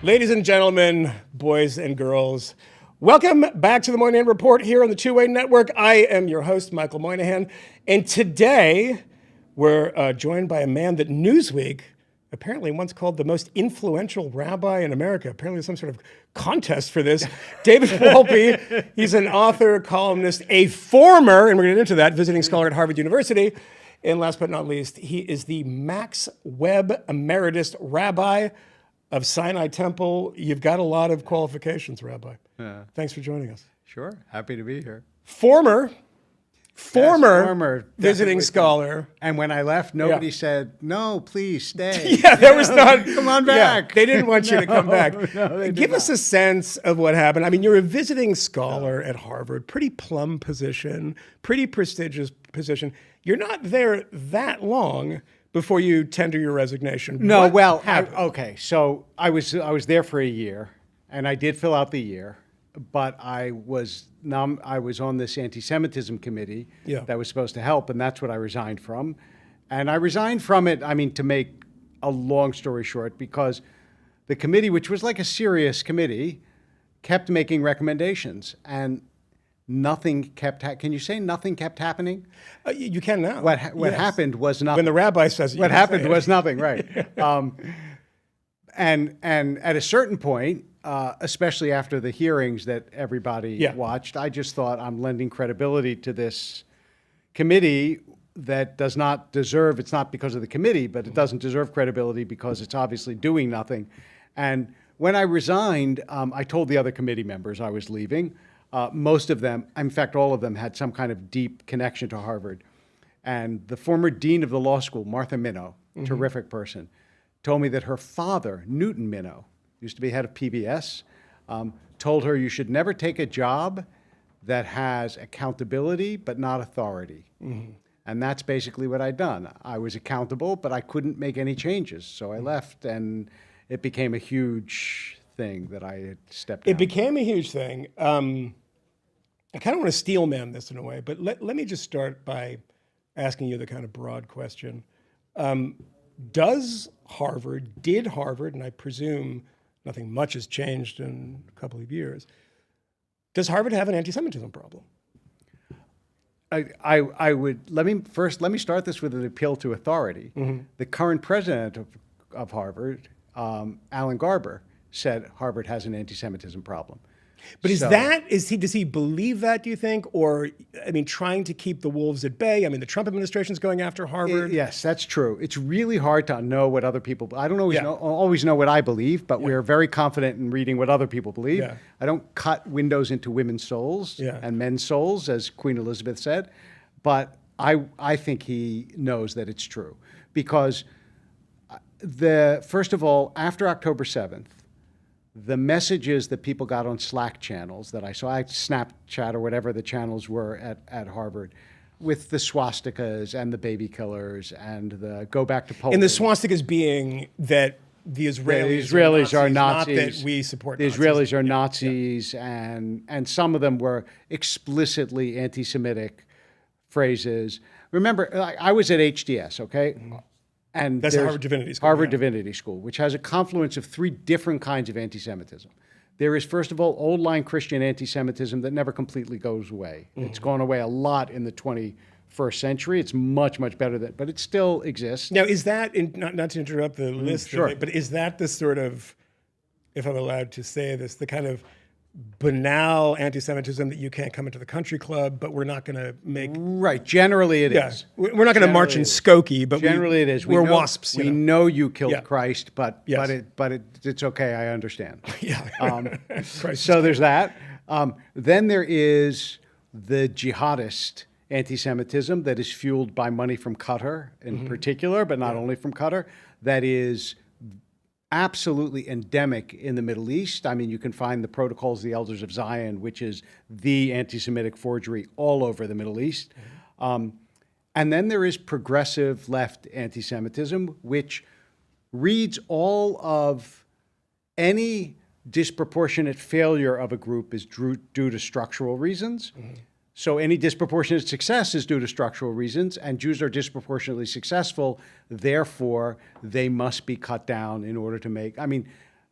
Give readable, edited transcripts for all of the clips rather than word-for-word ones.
Ladies and gentlemen, boys and girls, welcome back to the Moynihan Report here on the Two-Way Network. I am your host, Michael Moynihan, and today we're joined by a man that Newsweek apparently once called the most influential rabbi in America. Apparently there's some sort of contest for this. David Wolpe, he's an author, columnist, a former, and we're going to get into that, visiting scholar at Harvard University. And last but not least, he is the Max Webb Emeritus Rabbi of Sinai Temple. You've got a lot of qualifications, Rabbi. Thanks for joining us. Sure, happy to be here. Former visiting definitely. scholar. And when I left, nobody said, no, please stay. Yeah, there was not. Come on back. Yeah, they didn't want you to come back. No, they Give did us a sense of what happened. I mean, you're a visiting scholar at Harvard, pretty plum position, pretty prestigious position. You're not there that long before you tender your resignation. No, What well, happened? okay. So I was there for a year, and I did fill out the year, but I was on this anti-Semitism committee that was supposed to help, and that's what I resigned from. And I resigned from it, I mean, to make a long story short, because the committee, which was like a serious committee, kept making recommendations, and nothing kept. Can you say nothing kept happening? You can now. What Yes. happened was nothing. When the rabbi says it, What happened was nothing, right? And at a certain point, especially after the hearings that everybody watched, I just thought I'm lending credibility to this committee that does not deserve. It's not because of the committee, but it doesn't deserve credibility because it's obviously doing nothing. And when I resigned, I told the other committee members I was leaving. Most of them, in fact, all of them, had some kind of deep connection to Harvard. And the former dean of the law school, Martha Minow, terrific person, told me that her father, Newton Minow, used to be head of PBS, told her you should never take a job that has accountability but not authority. And that's basically what I'd done. I was accountable, but I couldn't make any changes. So I left, and it became a huge thing that I had stepped down. It became a huge thing. I kind of want to steel man this in a way, but let me just start by asking you the kind of broad question. Did Harvard, and I presume nothing much has changed in a couple of years, does Harvard have an anti-Semitism problem? I would, let me start this with an appeal to authority. The current president of Harvard, Alan Garber, said Harvard has an anti-Semitism problem. But does he believe that, do you think? Or, I mean, trying to keep the wolves at bay? I mean, the Trump administration's going after Harvard. Yes, that's true. It's really hard to know what other people, I don't always know what I believe, but we're very confident in reading what other people believe. I don't cut windows into women's souls and men's souls, as Queen Elizabeth said, but I think he knows that it's true. Because first of all, after October 7th, the messages that people got on Slack channels that I saw, Snapchat or whatever the channels were at Harvard, with the swastikas and the baby killers and the go back to Poland. And the swastikas being that the Israelis are Nazis. Not that we support the Nazis. Israelis are Nazis, and some of them were explicitly anti-Semitic phrases. Remember, I was at HDS, okay? And that's Harvard Divinity School. Harvard Divinity School, which has a confluence of three different kinds of anti-Semitism. There is, first of all, old-line Christian anti-Semitism that never completely goes away. It's gone away a lot in the 21st century. It's much, much better than, but it still exists. Now, is that, not to interrupt the list, but is that the sort of, if I'm allowed to say this, the kind of banal anti-Semitism that you can't come into the country club, but we're not going to make... Right, generally it is. We're not going to march in Skokie, but generally it is. We're wasps. We know you killed Christ, but it's okay, I understand. So there's that. Then there is the jihadist anti-Semitism that is fueled by money from Qatar in particular, but not only from Qatar, that is absolutely endemic in the Middle East. I mean, you can find the Protocols of the Elders of Zion, which is the anti-Semitic forgery all over the Middle East. And then there is progressive left anti-Semitism, which reads all of any disproportionate failure of a group is due to structural reasons. So any disproportionate success is due to structural reasons, and Jews are disproportionately successful, therefore they must be cut down in order to make, I mean,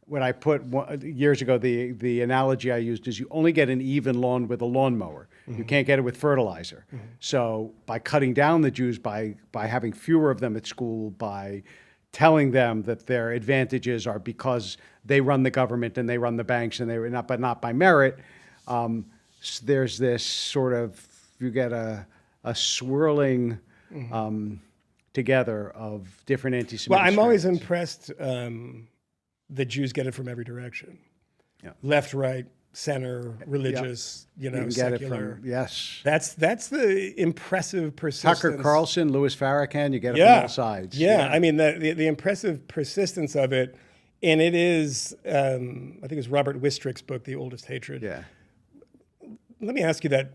when I put years ago, the analogy I used is you only get an even lawn with a lawnmower. You can't get it with fertilizer. So by cutting down the Jews, by having fewer of them at school, by telling them that their advantages are because they run the government and they run the banks and but not by merit, there's this sort of, you get a swirling together of different anti-Semitic Well, I'm always strands. impressed that Jews get it from every direction. Yeah. Left, right, center, religious, You can get secular. it from, yes. That's the impressive persistence. Tucker Carlson, Louis Farrakhan, you get it from all sides. Yeah, I mean, the impressive persistence of it, and it is, I think it's Robert Wistrick's book, The Oldest Hatred. Yeah. Let me ask you that,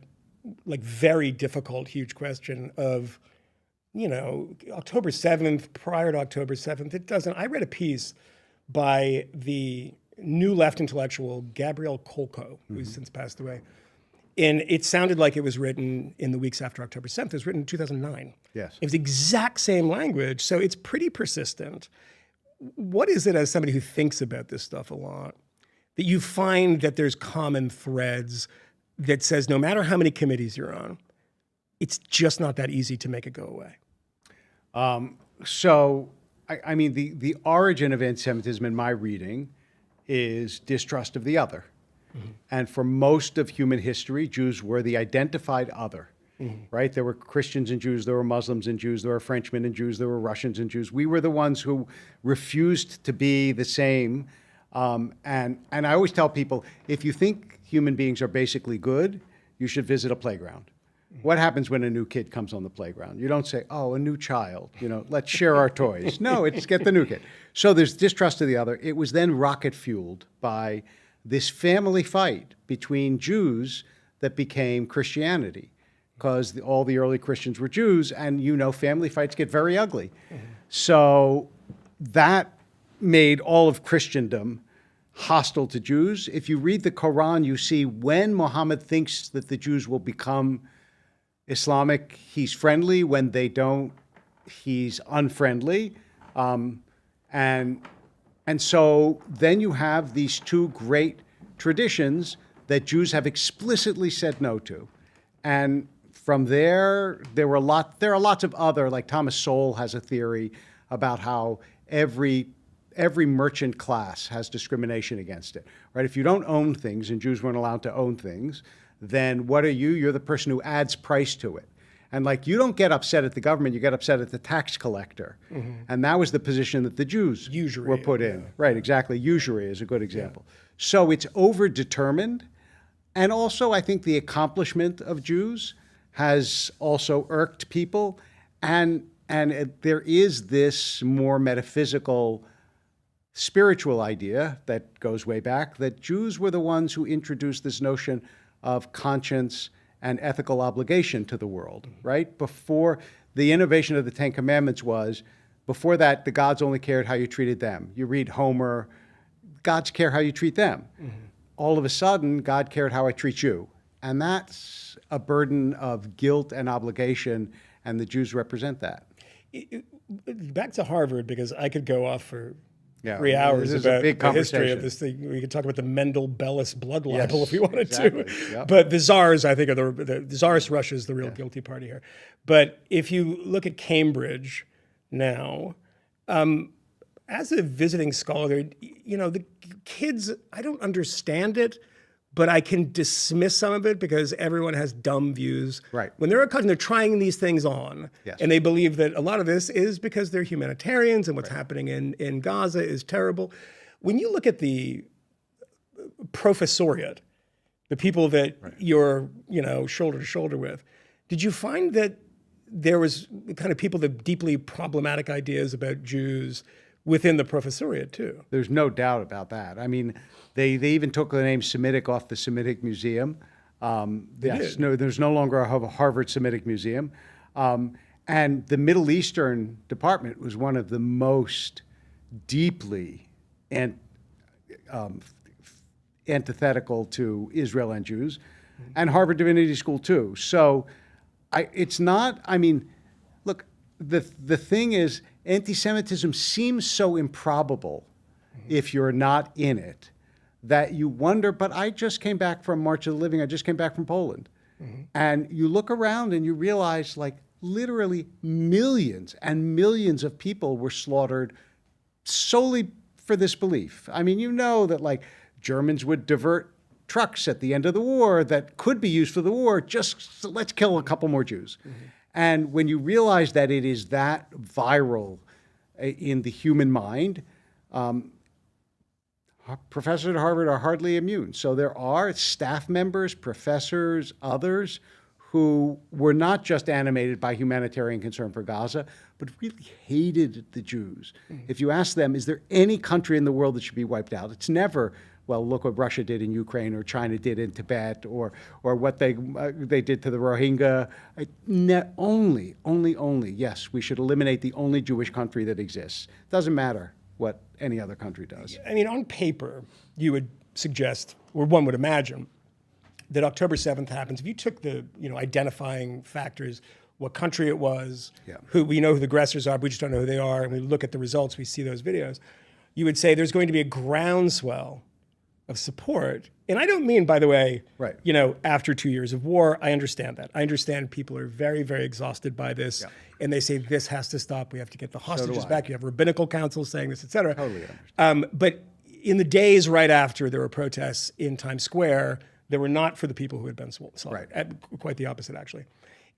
like, very difficult, huge question of, October 7th, prior to October 7th, I read a piece by the New Left intellectual Gabriel Kolko, who's since passed away. And it sounded like it was written in the weeks after October 7th. It was written in 2009. Yes. It was the exact same language, so it's pretty persistent. What is it, as somebody who thinks about this stuff a lot, that you find that there's common threads that says no matter how many committees you're on, it's just not that easy to make it go away? I mean, the origin of anti-Semitism in my reading is distrust of the other. And for most of human history, Jews were the identified other, right? There were Christians and Jews, there were Muslims and Jews, there were Frenchmen and Jews, there were Russians and Jews. We were the ones who refused to be the same. And I always tell people, if you think human beings are basically good, you should visit a playground. What happens when a new kid comes on the playground? You don't say, oh, a new child, let's share our toys. No, it's get the new kid. So there's distrust of the other. It was then rocket fueled by this family fight between Jews that became Christianity, because all the early Christians were Jews, and family fights get very ugly. So that made all of Christendom hostile to Jews. If you read the Quran, you see when Muhammad thinks that the Jews will become Islamic, he's friendly. When they don't, he's unfriendly. And so then you have these two great traditions that Jews have explicitly said no to. And from there are lots of other, like Thomas Sowell has a theory about how every merchant class has discrimination against it, right? If you don't own things, and Jews weren't allowed to own things, then what are you? You're the person who adds price to it. And you don't get upset at the government, you get upset at the tax collector. And that was the position that the Jews were put in. Right, exactly. Usury is a good example. Yeah. So it's overdetermined. And also, I think the accomplishment of Jews has also irked people. And there is this more metaphysical, spiritual idea that goes way back, that Jews were the ones who introduced this notion of conscience and ethical obligation to the world, right? Before the innovation of the Ten Commandments before that, the gods only cared how you treated them. You read Homer, gods care how you treat them. All of a sudden, God cared how I treat you. And that's a burden of guilt and obligation, and the Jews represent that. Back to Harvard, because I could go off for 3 hours about the history of this thing. We could talk about the Mendel-Bellis blood libel if we wanted to. Yep. But the Tsars, I think, are the Tsarist Russia is the real guilty party here. But if you look at Cambridge now, as a visiting scholar, the kids, I don't understand it, but I can dismiss some of it because everyone has dumb views. Right. When they're a cousin, they're trying these things on, and they believe that a lot of this is because they're humanitarians and what's happening in Gaza is terrible. When you look at the professoriate, the people that you're, shoulder to shoulder with, did you find that there was kind of people that deeply problematic ideas about Jews within the professoriate too? There's no doubt about that. I mean, they even took the name Semitic off the Semitic Museum. There's no longer a Harvard Semitic Museum. And the Middle Eastern department was one of the most deeply antithetical to Israel and Jews, and Harvard Divinity School too. So look, the thing is, anti-Semitism seems so improbable if you're not in it, that you wonder, but I just came back from March of the Living. I just came back from Poland. And you look around and you realize, like, literally millions and millions of people were slaughtered solely for this belief. I mean, you know that, like, Germans would divert trucks at the end of the war that could be used for the war, just let's kill a couple more Jews. And when you realize that it is that viral in the human mind, professors at Harvard are hardly immune. So there are staff members, professors, others who were not just animated by humanitarian concern for Gaza, but really hated the Jews. If you ask them, is there any country in the world that should be wiped out? It's never, well, look what Russia did in Ukraine or China did in Tibet or what they did to the Rohingya. Only, yes, we should eliminate the only Jewish country that exists. Doesn't matter what any other country does. I mean, on paper, you would suggest, or one would imagine, that October 7th happens. If you took the identifying factors, what country it was, who we know who the aggressors are, but we just don't know who they are, and we look at the results, we see those videos, you would say there's going to be a groundswell of support. And I don't mean, by the way, after 2 years of war. I understand that. I understand people are very, very exhausted by this, and they say this has to stop. We have to get the hostages back. You have rabbinical councils saying this, et cetera. Totally understand. But in the days right after there were protests in Times Square, they were not for the people who had been slaughtered. Quite the opposite, actually.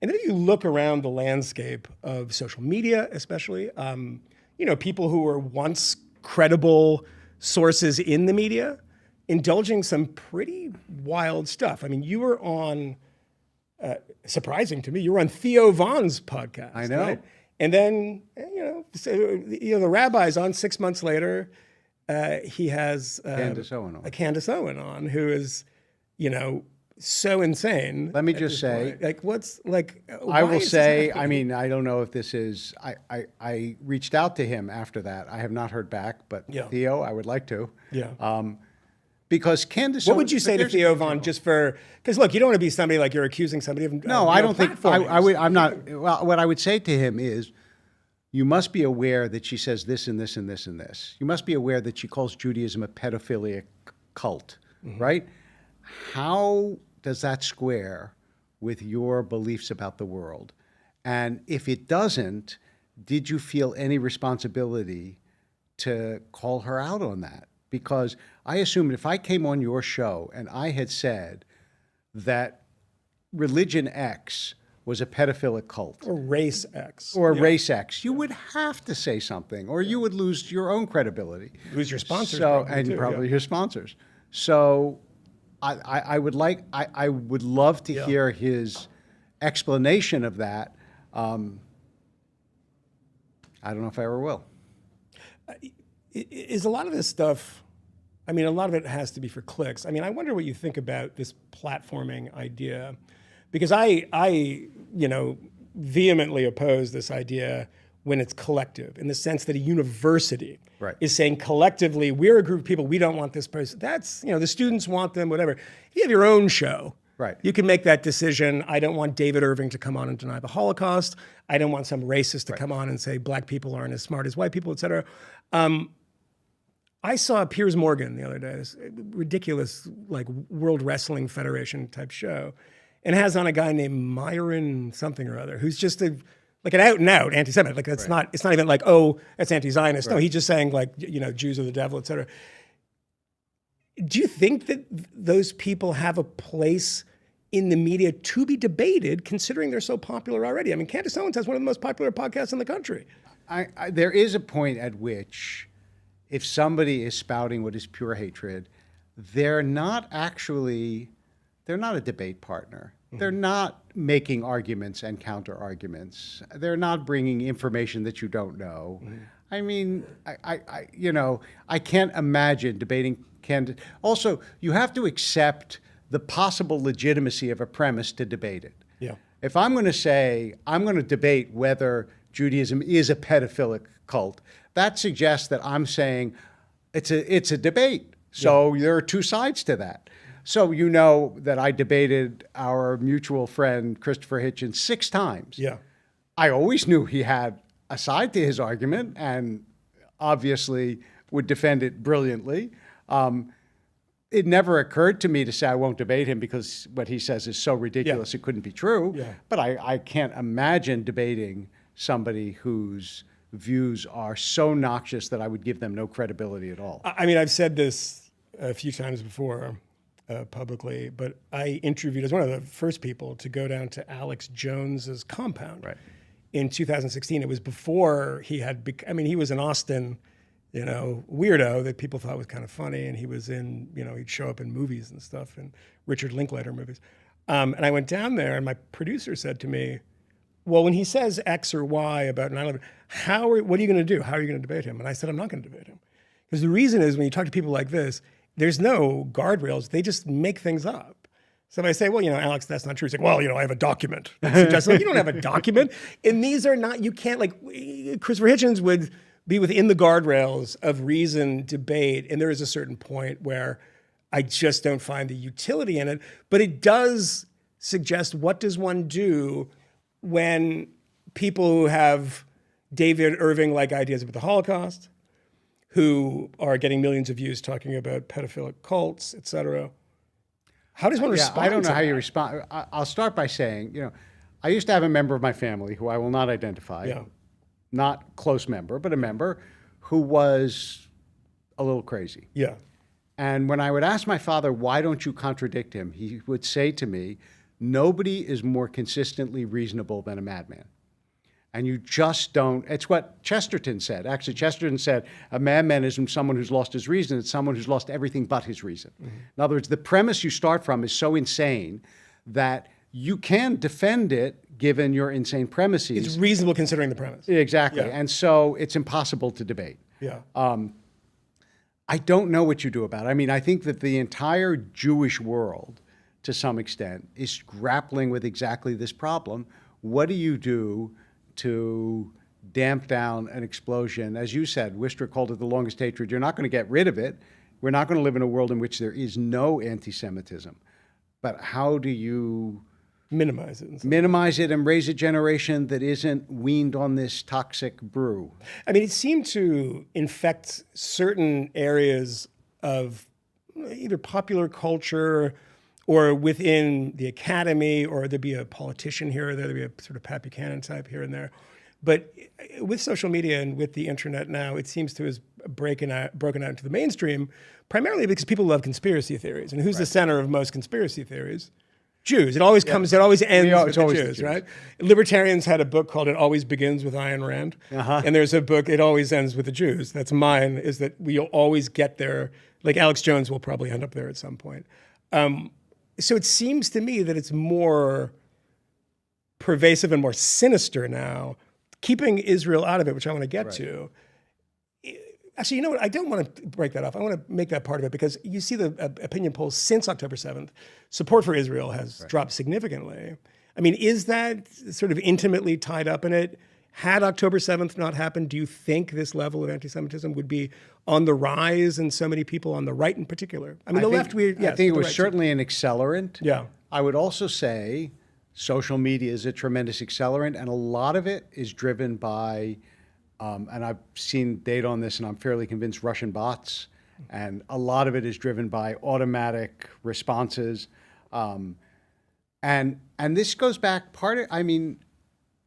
And then you look around the landscape of social media, especially, people who were once credible sources in the media, indulging some pretty wild stuff. I mean, you were on, surprising to me, you were on Theo Vaughn's podcast. I know. Right? And then, the Rabbi's on 6 months later. He has Candace Owen on, who is, so insane. Let me just say, I will say, I mean, I don't know if this is, I reached out to him after that. I have not heard back, but Theo, I would like to. Because Candace, what would you say to Theo Vaughn, because look, you don't want to be somebody like you're accusing somebody of no, I don't think I'm not. Well, what I would say to him is, you must be aware that she says this and this and this and this. You must be aware that she calls Judaism a pedophilic cult, right? How does that square with your beliefs about the world? And if it doesn't, did you feel any responsibility to call her out on that? Because I assumed if I came on your show and I had said that religion X was a pedophilic cult. Or race X. Or race X, you would have to say something, or you would lose your own credibility. Lose your sponsors. Probably your sponsors. So I would love to hear his explanation of that. I don't know if I ever will. Is a lot of this stuff, I mean, a lot of it has to be for clicks. I mean, I wonder what you think about this platforming idea, because I vehemently oppose this idea when it's collective, in the sense that a university is saying collectively, we're a group of people, we don't want this person. That's, the students want them, whatever. If you have your own show, you can make that decision. I don't want David Irving to come on and deny the Holocaust. I don't want some racist to come on and say black people aren't as smart as white people, et cetera. I saw Piers Morgan the other day, this ridiculous World Wrestling Federation type show, and has on a guy named Myron something or other, who's just an out and out anti-Semite. It's not even that's anti-Zionist. No, he's just saying Jews are the devil, et cetera. Do you think that those people have a place in the media to be debated, considering they're so popular already? I mean, Candace Owens has one of the most popular podcasts in the country. There is a point at which, if somebody is spouting what is pure hatred, they're not a debate partner. They're not making arguments and counter arguments. They're not bringing information that you don't know. I mean, I can't imagine debating Candace. Also, you have to accept the possible legitimacy of a premise to debate it. If I'm going to say, I'm going to debate whether Judaism is a pedophilic cult, that suggests that I'm saying it's a debate. So there are two sides to that. So you know that I debated our mutual friend Christopher Hitchens 6 times. I always knew he had a side to his argument, and obviously would defend it brilliantly. It never occurred to me to say I won't debate him because what he says is so ridiculous it couldn't be true. Yeah. But I can't imagine debating somebody whose views are so noxious that I would give them no credibility at all. I mean, I've said this a few times before publicly, but I interviewed as one of the first people to go down to Alex Jones's compound in 2016. It was before he had, he was an Austin, weirdo that people thought was kind of funny. And he was in, he'd show up in movies and stuff, and Richard Linklater movies. And I went down there, and my producer said to me, well, when he says X or Y about 9/11, what are you going to do? How are you going to debate him? And I said, I'm not going to debate him. Because the reason is when you talk to people like this, there's no guardrails. They just make things up. So if I say, well, Alex, that's not true. He's like, well, I have a document. Just like, you don't have a document. And these are not, you can't, Christopher Hitchens would be within the guardrails of reasoned debate. And there is a certain point where I just don't find the utility in it. But it does suggest, what does one do when people who have David Irving-like ideas about the Holocaust, who are getting millions of views talking about pedophilic cults, et cetera? How does one respond? I don't know to how that? you respond. I'll start by saying, I used to have a member of my family who I will not identify, not close member, but a member who was a little crazy. Yeah. And when I would ask my father, why don't you contradict him? He would say to me, nobody is more consistently reasonable than a madman. And you just don't. It's what Chesterton said. Actually, Chesterton said, a madman isn't someone who's lost his reason. It's someone who's lost everything but his reason. Mm-hmm. In other words, the premise you start from is so insane that you can defend it given your insane premises. It's reasonable considering the premise. Exactly. Yeah. And so it's impossible to debate. Yeah. I don't know what you do about it. I think that the entire Jewish world, to some extent, is grappling with exactly this problem. What do you do to damp down an explosion? As you said, Wister called it the longest hatred. You're not going to get rid of it. We're not going to live in a world in which there is no anti-Semitism. But how do you minimize it? Minimize it and raise a generation that isn't weaned on this toxic brew? It seemed to infect certain areas of either popular culture or within the academy, or there'd be a politician here or there, there'd be a sort of Pat Buchanan type here and there. But with social media and with the internet now, it seems to have broken out into the mainstream, primarily because people love conspiracy theories. And who's the center of most conspiracy theories? Jews. It always ends with the Jews, right? Libertarians had a book called It Always Begins with Ayn Rand. And there's a book, It Always Ends with the Jews. That's mine, is that we'll always get there. Like Alex Jones will probably end up there at some point. So it seems to me that it's more pervasive and more sinister now, keeping Israel out of it, which I want to get to. Actually, you know what? I don't want to break that off. I want to make that part of it, because you see the opinion polls since October 7th, support for Israel has dropped significantly. Is that sort of intimately tied up in it? Had October 7th not happened, do you think this level of anti-Semitism would be on the rise, and so many people on the right in particular? I think it was certainly an accelerant. Yeah. I would also say social media is a tremendous accelerant, and a lot of it is driven by, and I've seen data on this, and I'm fairly convinced, Russian bots, and a lot of it is driven by automatic responses. And this goes back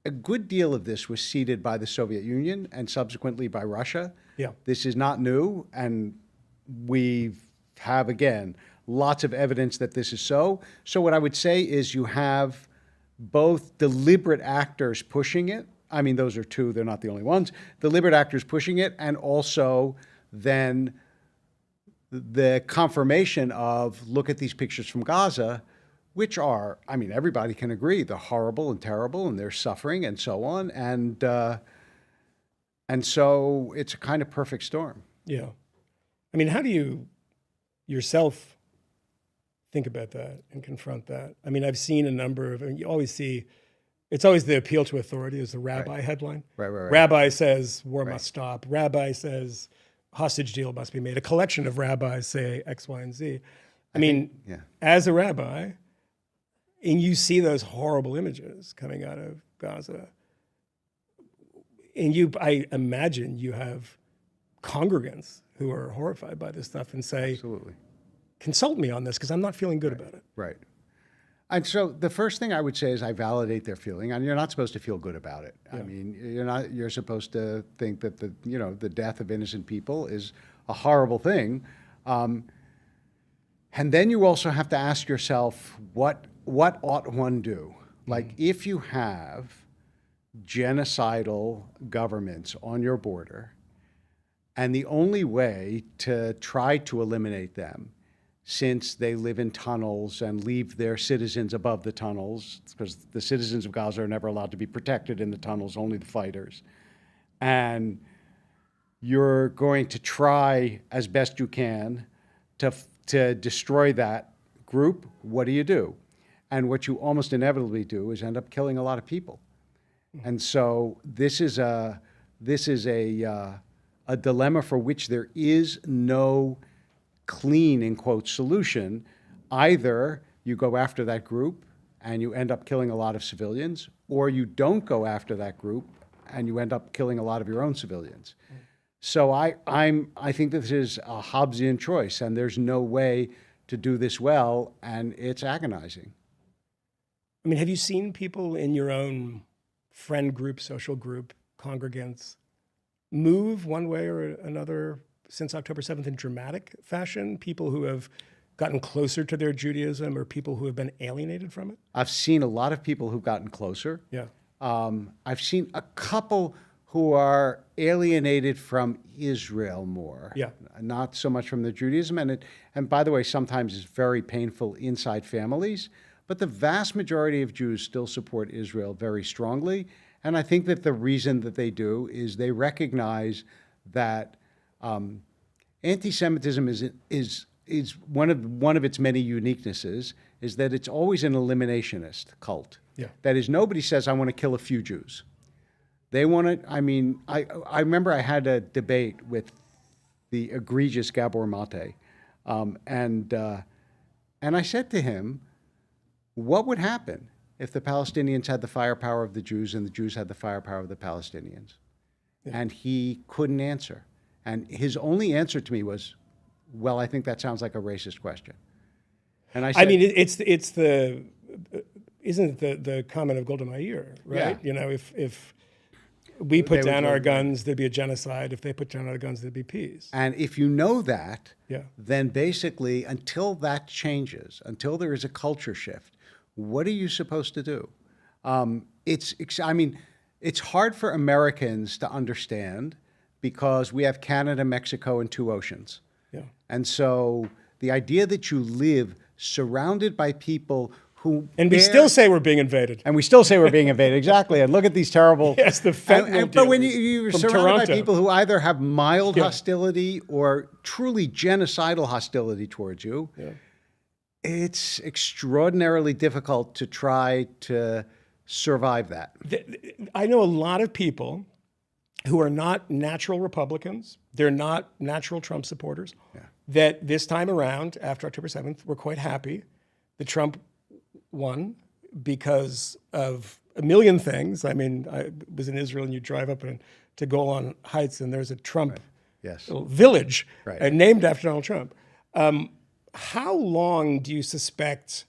a good deal of this was seeded by the Soviet Union and subsequently by Russia. Yeah. This is not new, and we have, again, lots of evidence that this is so. So what I would say is you have both deliberate actors pushing it. Those are two, they're not the only ones. Deliberate actors pushing it, and also then the confirmation of, look at these pictures from Gaza, which are, everybody can agree, they're horrible and terrible, and they're suffering and so on. And so it's a kind of perfect storm. Yeah. How do you yourself think about that and confront that? I've seen a number of, you always see, it's always the appeal to authority is the rabbi headline. Right. Rabbi says war must stop. Rabbi says hostage deal must be made. A collection of rabbis say X, Y, and Z. As a rabbi, and you see those horrible images coming out of Gaza, and I imagine you have congregants who are horrified by this stuff and say, Absolutely. consult me on this because I'm not feeling good about it. Right. And so the first thing I would say is I validate their feeling, and you're not supposed to feel good about it. I mean, you're supposed to think that the death of innocent people is a horrible thing. And then you also have to ask yourself, what ought one do? Like, if you have genocidal governments on your border, and the only way to try to eliminate them, since they live in tunnels and leave their citizens above the tunnels, because the citizens of Gaza are never allowed to be protected in the tunnels, only the fighters. And you're going to try as best you can to destroy that group. What do? And what you almost inevitably do is end up killing a lot of people. And so this is a dilemma for which there is no clean, in quotes, solution. Either you go after that group and you end up killing a lot of civilians, or you don't go after that group and you end up killing a lot of your own civilians. So I think this is a Hobbesian choice, and there's no way to do this well, and it's agonizing. I mean, have you seen people in your own friend group, social group, congregants, move one way or another since October 7th in dramatic fashion? People who have gotten closer to their Judaism, or people who have been alienated from it? I've seen a lot of people who've gotten closer. Yeah. I've seen a couple who are alienated from Israel more. Yeah. Not so much from the Judaism. And by the way, sometimes it's very painful inside families. But the vast majority of Jews still support Israel very strongly. And I think that the reason that they do is they recognize that anti-Semitism is one of its many uniquenesses, is that it's always an eliminationist cult. Yeah. That is, nobody says, I want to kill a few Jews. They want to, I mean, I remember I had a debate with the egregious Gabor Mate, and I said to him, what would happen if the Palestinians had the firepower of the Jews and the Jews had the firepower of the Palestinians? Yeah. And he couldn't answer. And his only answer to me was, well, I think that sounds like a racist question. And I said, I mean, isn't it the comment of Golda Meir, right? Yeah. If we put down our guns, there'd be a genocide. If they put down our guns, there'd be peace. And if you know that, then basically, until that changes, until there is a culture shift, what are you supposed to do? It's hard for Americans to understand because we have Canada, Mexico, and two oceans. Yeah. And so the idea that you live surrounded by people who... And we still say we're being invaded. And we still say we're being invaded, exactly. And look at these terrible... Yes, the fentanyl But when you're from surrounded Toronto. by people who either have mild hostility or truly genocidal hostility towards you, it's extraordinarily difficult to try to survive that. I know a lot of people who are not natural Republicans. They're not natural Trump supporters. Yeah. That this time around, after October 7th, were quite happy that Trump won because of a million things. I mean, I was in Israel, and you drive up to Golan Heights, and there's a Trump village named after Donald Trump. How long do you suspect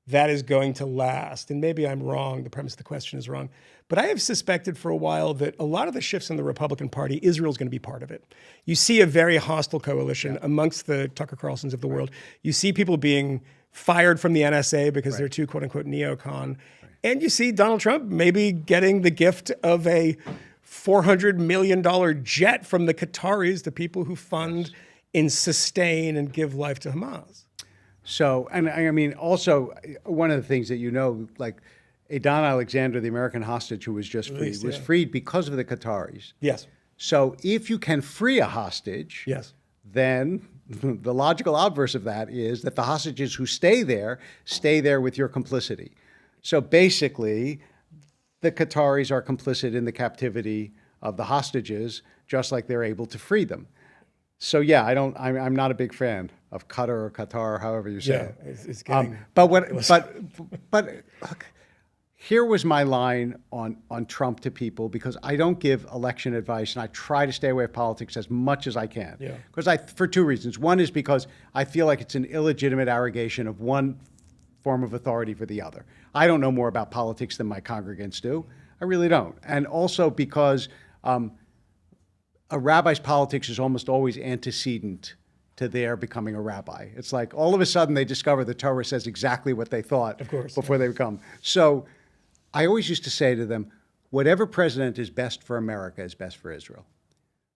that is going to last? And maybe I'm wrong, the premise of the question is wrong, but I have suspected for a while that a lot of the shifts in the Republican Party, Israel's going to be part of it. You see a very hostile coalition amongst the Tucker Carlsons of the world. You see people being fired from the NSA because they're too, quote unquote, neocon. And you see Donald Trump maybe getting the gift of a $400 million jet from the Qataris, the people who fund and sustain and give life to Hamas. So, and I mean, also, one of the things that like Adon Alexander, the American hostage who was just freed, was freed because of the Qataris. Yes. So if you can free a hostage, then the logical obverse of that is that the hostages who stay there with your complicity. So basically, the Qataris are complicit in the captivity of the hostages, just like they're able to free them. So yeah, I'm not a big fan of Qatar or Qatar, however you say it. It's getting but look, here was my line on Trump to people, because I don't give election advice and I try to stay away from politics as much as I can. Yeah. Because for two reasons. One is because I feel like it's an illegitimate arrogation of one form of authority for the other. I don't know more about politics than my congregants do. I really don't. And also because a rabbi's politics is almost always antecedent to their becoming a rabbi. It's like all of a sudden they discover the Torah says exactly what they thought before they become. So I always used to say to them, whatever president is best for America is best for Israel.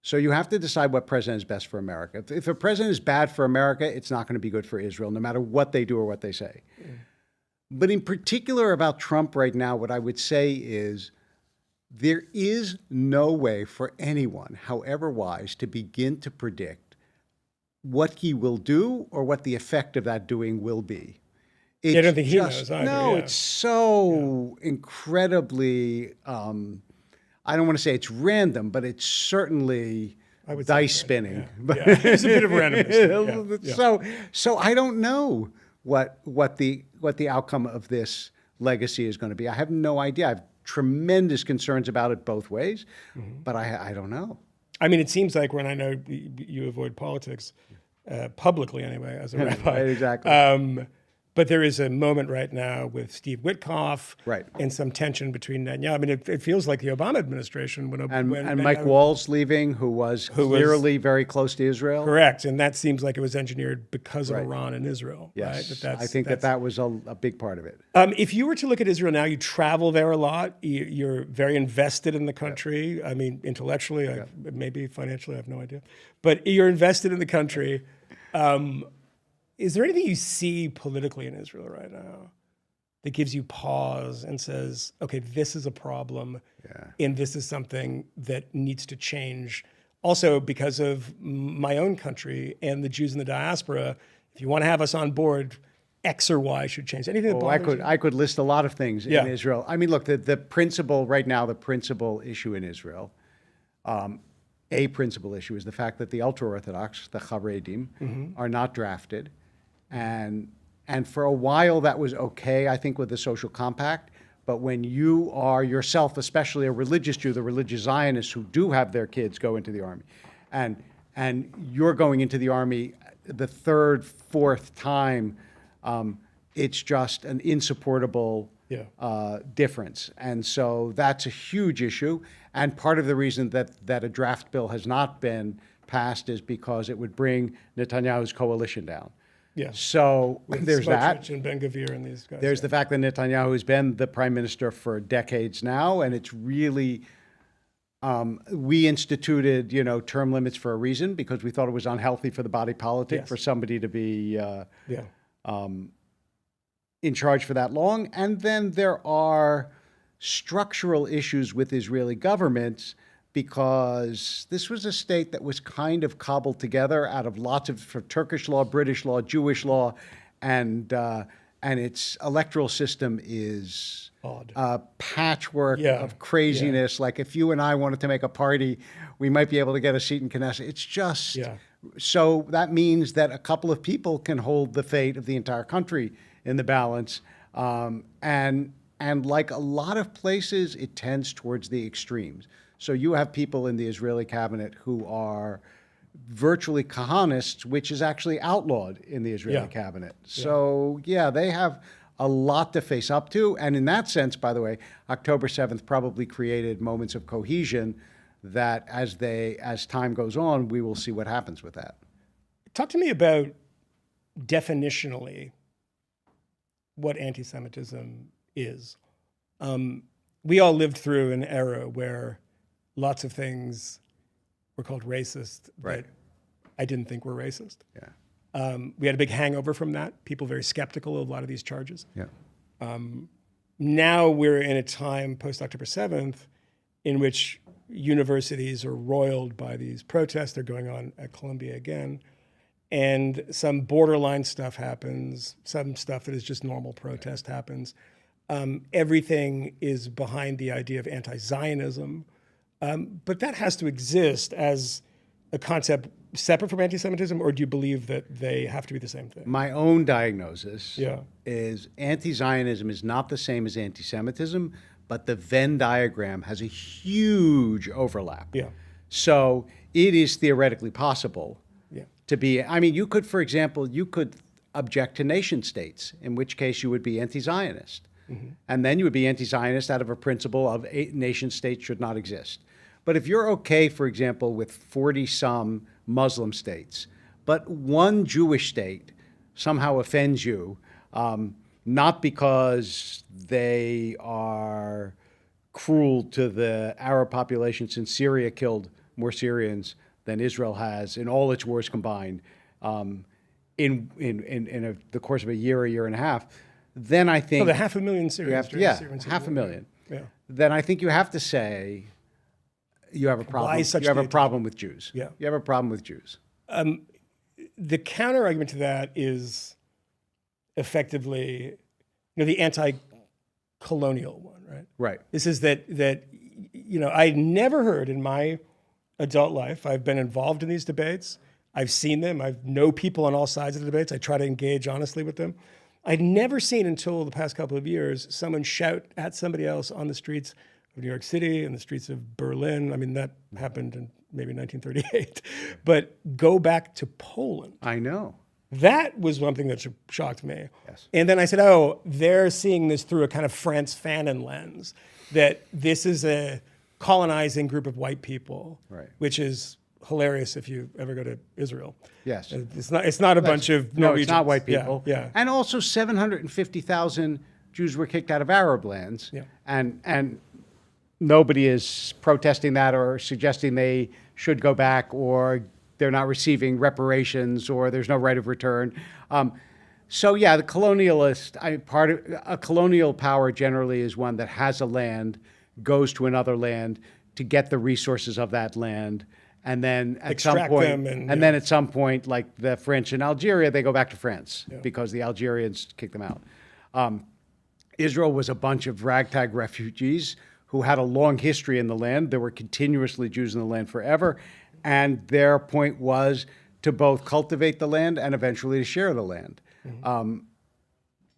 So you have to decide what president is best for America. If a president is bad for America, it's not going to be good for Israel, no matter what they do or what they say. But in particular about Trump right now, what I would say is there is no way for anyone, however wise, to begin to predict what he will do or what the effect of that doing will be. I don't think he knows either. No, it's so incredibly, I don't want to say it's random, but it's certainly dice spinning. Yeah. It's a bit of randomness. So I don't know what the outcome of this legacy is going to be. I have no idea. I have tremendous concerns about it both ways, but I don't know. I mean, it seems like when I know you avoid politics, publicly anyway, as a rabbi. Exactly. But there is a moment right now with Steve Witkoff and some tension between Netanyahu. I mean, it feels like the Obama administration when Mike Waltz leaving, who was clearly very close to Israel. Correct, and that seems like it was engineered because of Iran and Israel. Yes, right? I think that was a big part of it. If you were to look at Israel now, you travel there a lot. You're very invested in the country. I mean, intellectually, maybe financially, I have no idea. But you're invested in the country. Is there anything you see politically in Israel right now that gives you pause and says, okay, this is a problem and this is something that needs to change? Also, because of my own country and the Jews in the diaspora, if you want to have us on board, X or Y should change. Anything that bothers you? I could list a lot of things in Israel. I mean, look, the principal issue in Israel, a principal issue is the fact that the ultra-Orthodox, the Haredim, are not drafted. And for a while that was okay, I think, with the social compact. But when you are yourself, especially a religious Jew, the religious Zionists who do have their kids go into the army, and you're going into the army the third, fourth time, it's just an insupportable difference. And so that's a huge issue. And part of the reason that a draft bill has not been passed is because it would bring Netanyahu's coalition down. Yeah. So with there's that. And Ben-Gvir and these guys. There's the fact that Netanyahu has been the prime minister for decades now, and it's really, we instituted, term limits for a reason, because we thought it was unhealthy for the body politic for somebody to be in charge for that long. And then there are structural issues with Israeli governments, because this was a state that was kind of cobbled together out of lots of Turkish law, British law, Jewish law, and its electoral system is odd. A patchwork of craziness. Like if you and I wanted to make a party, we might be able to get a seat in Knesset. It's just so that means that a couple of people can hold the fate of the entire country in the balance, and like a lot of places, it tends towards the extremes. So you have people in the Israeli cabinet who are virtually Kahanists, which is actually outlawed in the Israeli cabinet. So they have a lot to face up to. And in that sense, by the way, October 7th probably created moments of cohesion that as time goes on, we will see what happens with that. Talk to me about definitionally what anti-Semitism is. We all lived through an era where lots of things were called racist that I didn't think were racist. We had a big hangover from that. People very skeptical of a lot of these charges. Now we're in a time post-October 7th in which universities are roiled by these protests. They're going on at Columbia again. And some borderline stuff happens. Some stuff that is just normal protest happens. Everything is behind the idea of anti-Zionism. But that has to exist as a concept separate from anti-Semitism, or do you believe that they have to be the same thing? My own diagnosis is anti-Zionism is not the same as anti-Semitism, but the Venn diagram has a huge overlap. Yeah. So it is theoretically possible Yeah. to be, I mean, you could, for example, you could object to nation states, in which case you would be anti-Zionist. And then you would be anti-Zionist out of a principle of nation states should not exist. But if you're okay, for example, with 40-some Muslim states, but one Jewish state somehow offends you, not because they are cruel to the Arab population, since Syria killed more Syrians than Israel has in all its wars combined in the course of a year and a half, then I think... the 500,000 Syrians. Half a million. Yeah. Then I think you have to say you have a problem. You have a problem with Jews. Yeah. You have a problem with Jews. The counter argument to that is effectively, the anti-colonial one, right? Right. This is that I never heard in my adult life, I've been involved in these debates, I've seen them, I know people on all sides of the debates, I try to engage honestly with them. I'd never seen until the past couple of years someone shout at somebody else on the streets of New York City and the streets of Berlin. I mean, that happened in maybe 1938. But go back to Poland. I know. That was one thing that shocked me. Yes. And then I said, oh, they're seeing this through a kind of Frantz Fanon lens, that this is a colonizing group of white people, right, which is hilarious if you ever go to Israel. Yes. It's not a bunch of Norwegians. No, it's not white people. Yeah. And also 750,000 Jews were kicked out of Arab lands. Yeah. And nobody is protesting that or suggesting they should go back or they're not receiving reparations or there's no right of return. So yeah, the colonialist, a colonial power generally is one that has a land, goes to another land to get the resources of that land, and then at some point, then at some point, like the French in Algeria, they go back to France because the Algerians kick them out. Israel was a bunch of ragtag refugees who had a long history in the land. There were continuously Jews in the land forever, and their point was to both cultivate the land and eventually to share the land.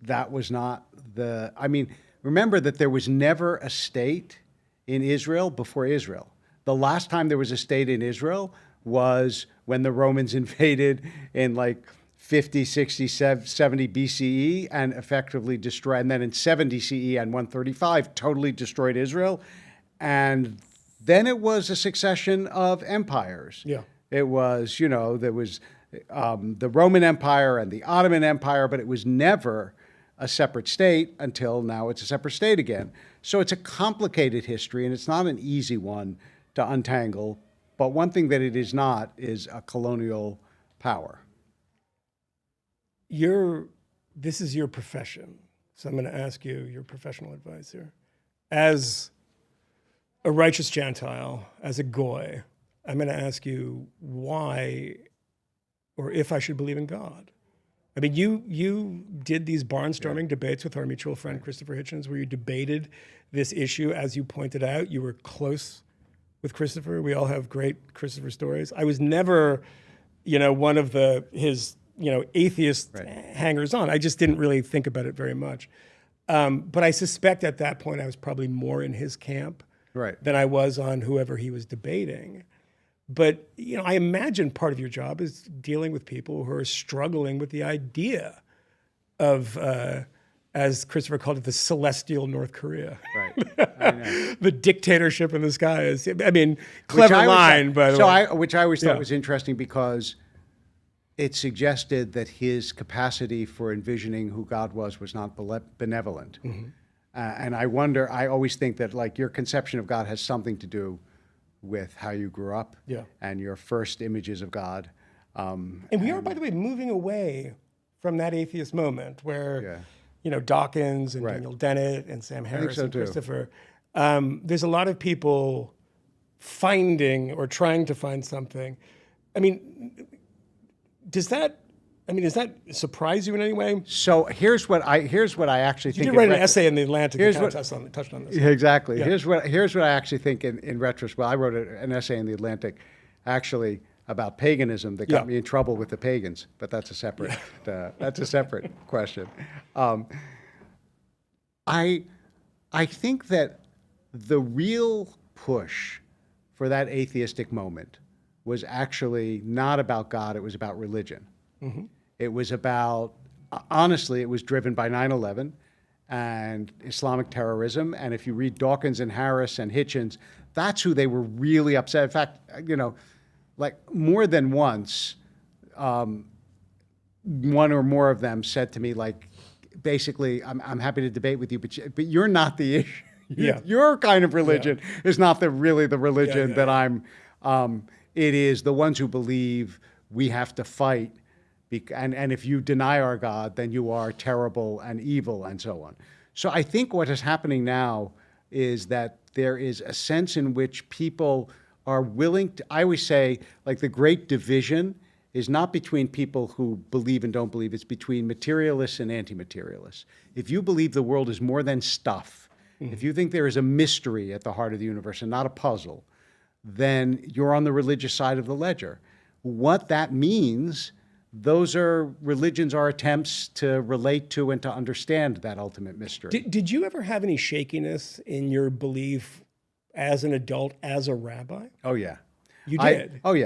That was not the, I mean, remember that there was never a state in Israel before Israel. The last time there was a state in Israel was when the Romans invaded in like 50, 60, 70 BCE and effectively destroyed, and then in 70 CE and 135 totally destroyed Israel. And then it was a succession of empires. Yeah. It was, there was the Roman Empire and the Ottoman Empire, but it was never a separate state until now it's a separate state again. So it's a complicated history, and it's not an easy one to untangle. But one thing that it is not is a colonial power. This is your profession, so I'm going to ask you your professional advice here. As a righteous Gentile, as a goy, I'm going to ask you why, or if I should believe in God. I mean, you did these barnstorming debates with our mutual friend Christopher Hitchens, where you debated this issue. As you pointed out, you were close with Christopher. We all have great Christopher stories. I was never, one of his atheist hangers on. I just didn't really think about it very much. But I suspect at that point I was probably more in his camp than I was on whoever he was debating. But, I imagine part of your job is dealing with people who are struggling with the idea of, as Christopher called it, the celestial North Korea. Right. I know. The dictatorship in the sky is, clever line, by the way. Which I always thought was interesting because it suggested that his capacity for envisioning who God was not benevolent. Mm-hmm. And I always think that like your conception of God has something to do with how you grew up and your first images of God. And we are, by the way, moving away from that atheist moment where, Dawkins and Daniel Dennett and Sam Harris and Christopher, there's a lot of people finding or trying to find something. I mean, does that surprise you in any way? So here's what I actually think. You did write an essay in the Atlantic that touched on this. Exactly. Yeah. Here's what I actually think in retrospect. I wrote an essay in the Atlantic, actually, about paganism that got me in trouble with the pagans, but that's a separate question. I think that the real push for that atheistic moment was actually not about God, it was about religion. Mm-hmm. It was about, honestly, it was driven by 9/11 and Islamic terrorism. And if you read Dawkins and Harris and Hitchens, that's who they were really upset. In fact, like more than once, one or more of them said to me, like, basically, I'm happy to debate with you, but you're not the issue. Your kind of religion is not really the religion that I'm. It is the ones who believe we have to fight, and if you deny our God, then you are terrible and evil and so on. So I think what is happening now is that there is a sense in which people are willing to, I always say, like the great division is not between people who believe and don't believe, it's between materialists and anti-materialists. If you believe the world is more than stuff, if you think there is a mystery at the heart of the universe and not a puzzle, then you're on the religious side of the ledger. What that means, religions are attempts to relate to and to understand that ultimate mystery. Did you ever have any shakiness in your belief as an adult, as a rabbi? Oh, yeah. You did? Rabbi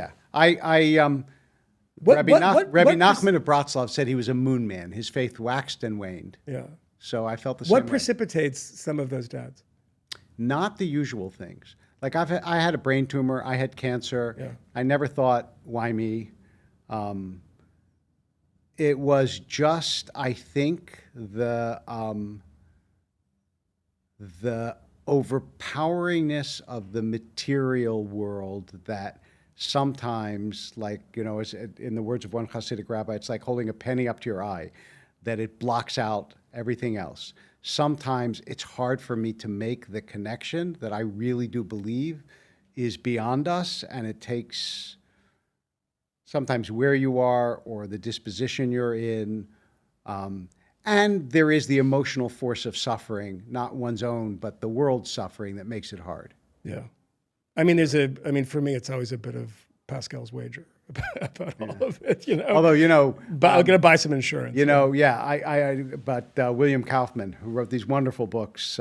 Nachman of Bratslav said he was a moon man. His faith waxed and waned. Yeah. So I felt the same What way. precipitates some of those doubts? Not the usual things. Like I had a brain tumor. I had cancer. Yeah. I never thought, why me? It was just, I think, the overpoweringness of the material world that sometimes, like, as in the words of one Hasidic rabbi, it's like holding a penny up to your eye, that it blocks out everything else. Sometimes it's hard for me to make the connection that I really do believe is beyond us, and it takes sometimes where you are or the disposition you're in. And there is the emotional force of suffering, not one's own, but the world's suffering that makes it hard. Yeah. For me, it's always a bit of Pascal's wager about all of it, Although, but I'm going to buy some insurance. But William Kaufman, who wrote these wonderful books,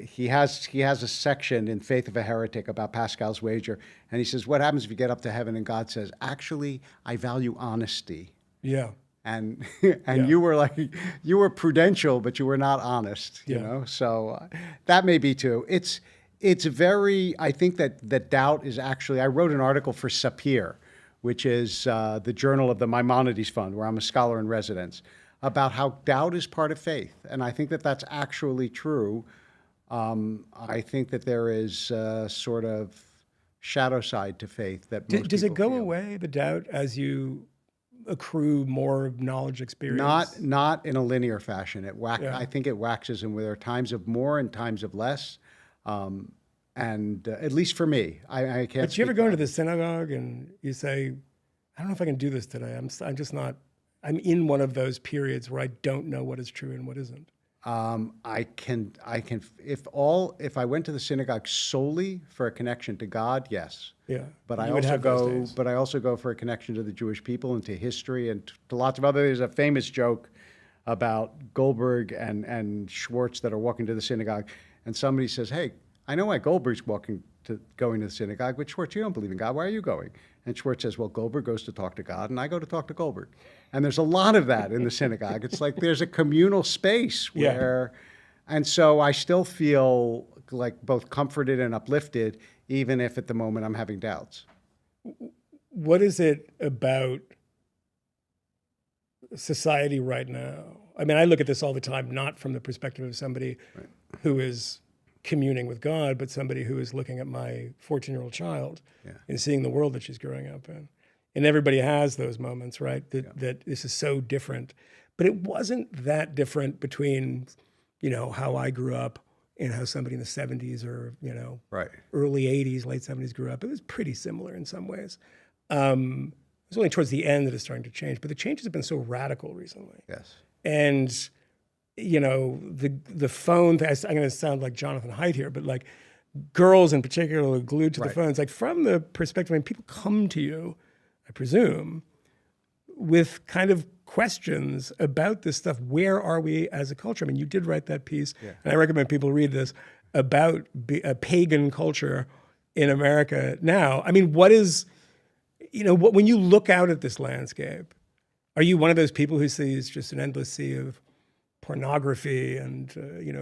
he has a section in Faith of a Heretic about Pascal's wager. And he says, what happens if you get up to heaven and God says, actually, I value honesty. Yeah. And you were prudential, but you were not honest, you know? So that may be too. It's very, I think that doubt is actually, I wrote an article for Sapir, which is the journal of the Maimonides Fund, where I'm a scholar in residence, about how doubt is part of faith. And I think that that's actually true. I think that there is a sort of shadow side to faith that most Does it go feel. away, the doubt, as you accrue more knowledge, experience? Not in a linear fashion. I think it waxes, and there are times of more and times of less. And at least for me, I can't. But you ever go into the synagogue and you say, I don't know if I can do this today. I'm just not. I'm in one of those periods where I don't know what is true and what isn't. I can. If I went to the synagogue solely for a connection to God, yes. Yeah. But I also go for a connection to the Jewish people and to history and to lots of other. There's a famous joke about Goldberg and Schwartz that are walking to the synagogue, and somebody says, "Hey, I know why Goldberg's going to the synagogue, but Schwartz, you don't believe in God. Why are you going?" And Schwartz says, "Well, Goldberg goes to talk to God, and I go to talk to Goldberg." And there's a lot of that in the synagogue. It's like there's a communal space where, and so I still feel like both comforted and uplifted, even if at the moment I'm having doubts. What is it about society right now? I mean, I look at this all the time, not from the perspective of somebody who is communing with God, but somebody who is looking at my 14-year-old child and seeing the world that she's growing up in. And everybody has those moments, right? That this is so different. But it wasn't that different between, how I grew up and how somebody in the 70s or, early 80s, late 70s grew up. It was pretty similar in some ways. It was only towards the end that it's starting to change. But the changes have been so radical recently. Yes. And the phone thing, I'm going to sound like Jonathan Haidt here, but like girls in particular glued to the phones. Like from the perspective, I mean, people come to you, I presume, with kind of questions about this stuff. Where are we as a culture? I mean, you did write that piece, and I recommend people read this about a pagan culture in America now. I mean, what is, when you look out at this landscape, are you one of those people who sees just an endless sea of pornography and,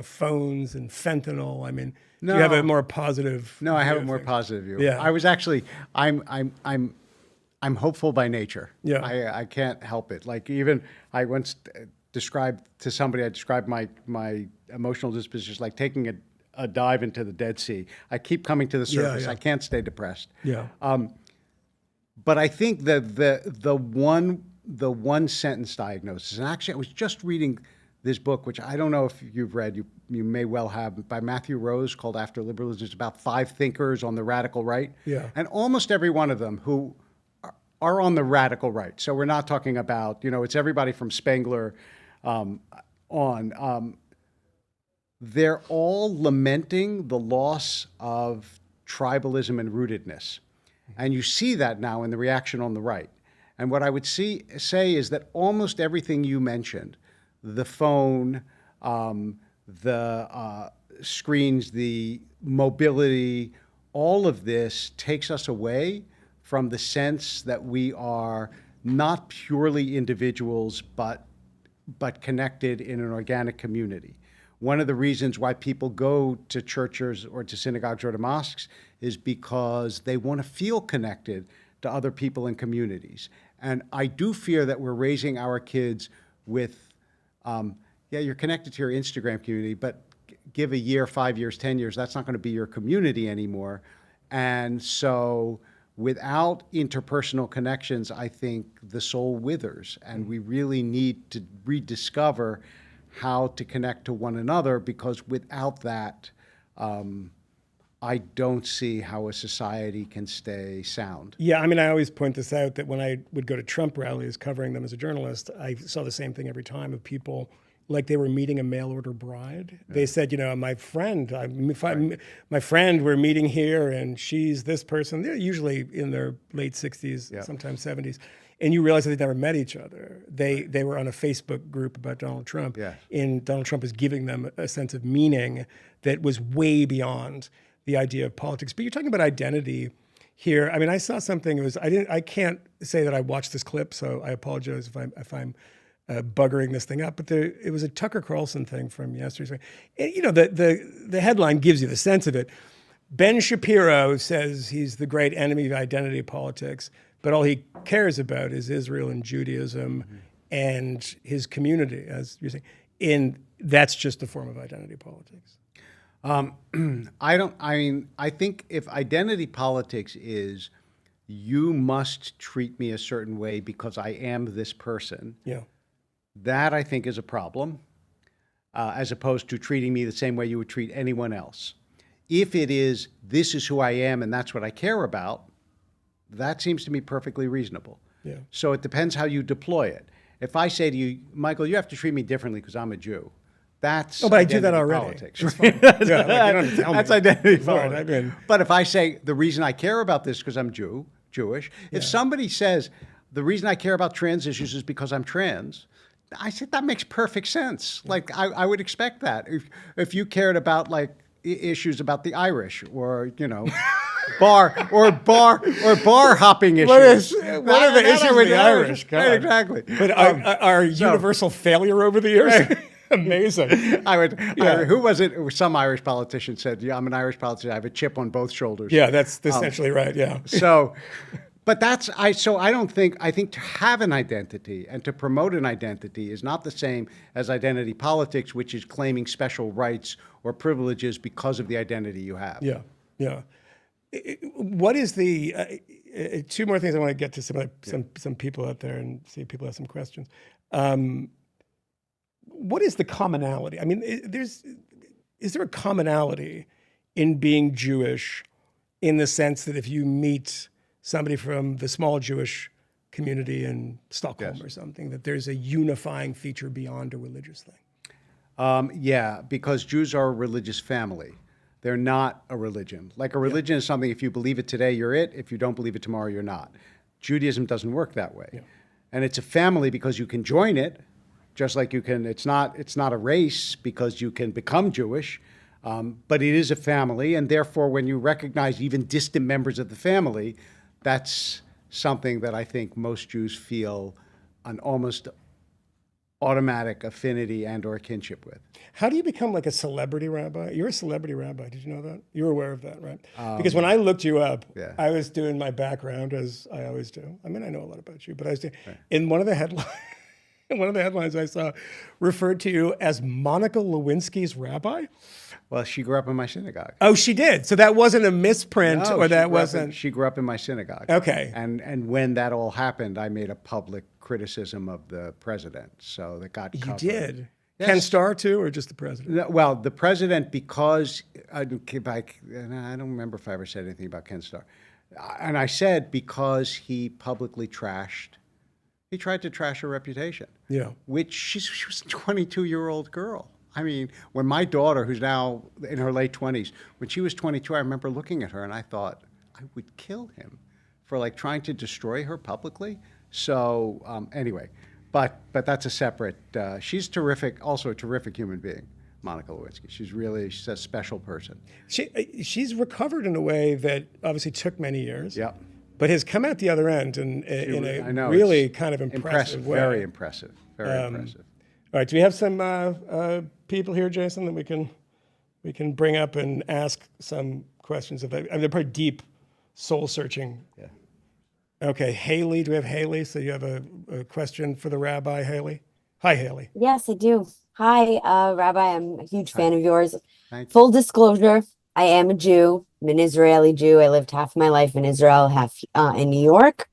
phones and fentanyl? I mean, no. Do you have a more positive No, I have a more things? positive view. Yeah. I was actually, I'm hopeful by nature. Yeah. I can't help it. Like even I once described to somebody, I described my emotional disposition like taking a dive into the Dead Sea. I keep coming to the surface. I can't stay depressed. Yeah. But I think that the one sentence diagnosis, and actually I was just reading this book, which I don't know if you've read, you may well have, by Matthew Rose, called After Liberalism. It's about 5 thinkers on the radical right. Yeah. And almost every one of them who are on the radical right. So we're not talking about, it's everybody from Spengler on. They're all lamenting the loss of tribalism and rootedness. And you see that now in the reaction on the right. And what I would say is that almost everything you mentioned, the phone, the screens, the mobility, all of this takes us away from the sense that we are not purely individuals, but connected in an organic community. One of the reasons why people go to churches or to synagogues or to mosques is because they want to feel connected to other people and communities. And I do fear that we're raising our kids with, you're connected to your Instagram community, but give a year, 5 years, 10 years, that's not going to be your community anymore. And so without interpersonal connections, I think the soul withers, and we really need to rediscover how to connect to one another, because without that, I don't see how a society can stay sound. Yeah, I mean, I always point this out, that when I would go to Trump rallies covering them as a journalist, I saw the same thing every time, of people like they were meeting a mail order bride. Yeah. They said, my friend, we're meeting here, and she's this person. They're usually in their late 60s, sometimes 70s. And you realize that they never met each other. They were on a Facebook group about Donald Trump, and Donald Trump was giving them a sense of meaning that was way beyond the idea of politics. But you're talking about identity here. I mean, I saw something. I can't say that I watched this clip, so I apologize if I'm buggering this thing up. But it was a Tucker Carlson thing from yesterday. And, the headline gives you the sense of it. Ben Shapiro says he's the great enemy of identity politics, but all he cares about is Israel and Judaism and his community, as you're saying. And that's just a form of identity politics. I think if identity politics is, you must treat me a certain way because I am this person, that I think is a problem, as opposed to treating me the same way you would treat anyone else. If it is, this is who I am and that's what I care about, that seems to me perfectly reasonable. Yeah. So it depends how you deploy it. If I say to you, Michael, you have to treat me differently because I'm a Jew, that's but I do that already. Politics. That's identity politics. But if I say the reason I care about this is because I'm Jewish, if somebody says the reason I care about trans issues is because I'm trans, I said that makes perfect sense. Like I would expect that if you cared about like issues about the Irish or bar hopping issues. What are the issues with the Irish? Right, exactly. But our universal failure over the years. Amazing. Who was it? Some Irish politician said, I'm an Irish politician. I have a chip on both shoulders. Yeah, that's essentially right. Yeah. But I think to have an identity and to promote an identity is not the same as identity politics, which is claiming special rights or privileges because of the identity you have. Yeah. Yeah. What is the, 2 more things I want to get to some people out there and see if people have some questions. What is the commonality? I mean, is there a commonality in being Jewish, in the sense that if you meet somebody from the small Jewish community in Stockholm or something, that there's a unifying feature beyond a religious thing? Because Jews are a religious family. They're not a religion. Like a religion is something, if you believe it today, you're it. If you don't believe it tomorrow, you're not. Judaism doesn't work that way. Yeah. And it's a family because you can join it, just like you can, it's not a race because you can become Jewish, but it is a family. And therefore, when you recognize even distant members of the family, that's something that I think most Jews feel an almost automatic affinity and or kinship with. How do you become like a celebrity rabbi? You're a celebrity rabbi. Did you know that? You were aware of that, right? Because when I looked you up, I was doing my background as I always do. I mean, I know a lot about you, but I was doing, in one of the headlines I saw referred to you as Monica Lewinsky's rabbi. Well, she grew up in my synagogue. Oh, she did. So that wasn't a misprint, or that wasn't. She grew up in my synagogue. Okay. And when that all happened, I made a public criticism of the president. So that got covered. You did. Yes. Ken Starr too, or just the president? Well, the president, because I don't remember if I ever said anything about Ken Starr, and I said because he publicly he tried to trash her reputation. Yeah. Which she was a 22-year-old girl. I mean, when my daughter, who's now in her late 20s, when she was 22, I remember looking at her and I thought, I would kill him for like trying to destroy her publicly. So anyway, but that's a separate, she's terrific, also a terrific human being, Monica Lewinsky. She's a special person. She's recovered in a way that obviously took many years. Yeah. But has come out the other end in a really kind of impressive way. Very impressive, very impressive. All right, do we have some people here, Jason, that we can bring up and ask some questions of? I mean, they're pretty deep, soul-searching. Yeah. Okay, Haley, do we have Haley? So you have a question for the rabbi, Haley? Hi, Haley. Yes, I do. Hi, Rabbi. I'm a huge fan of yours. Thank you. Full disclosure, I am a Jew. I'm an Israeli Jew. I lived half my life in Israel, half in New York.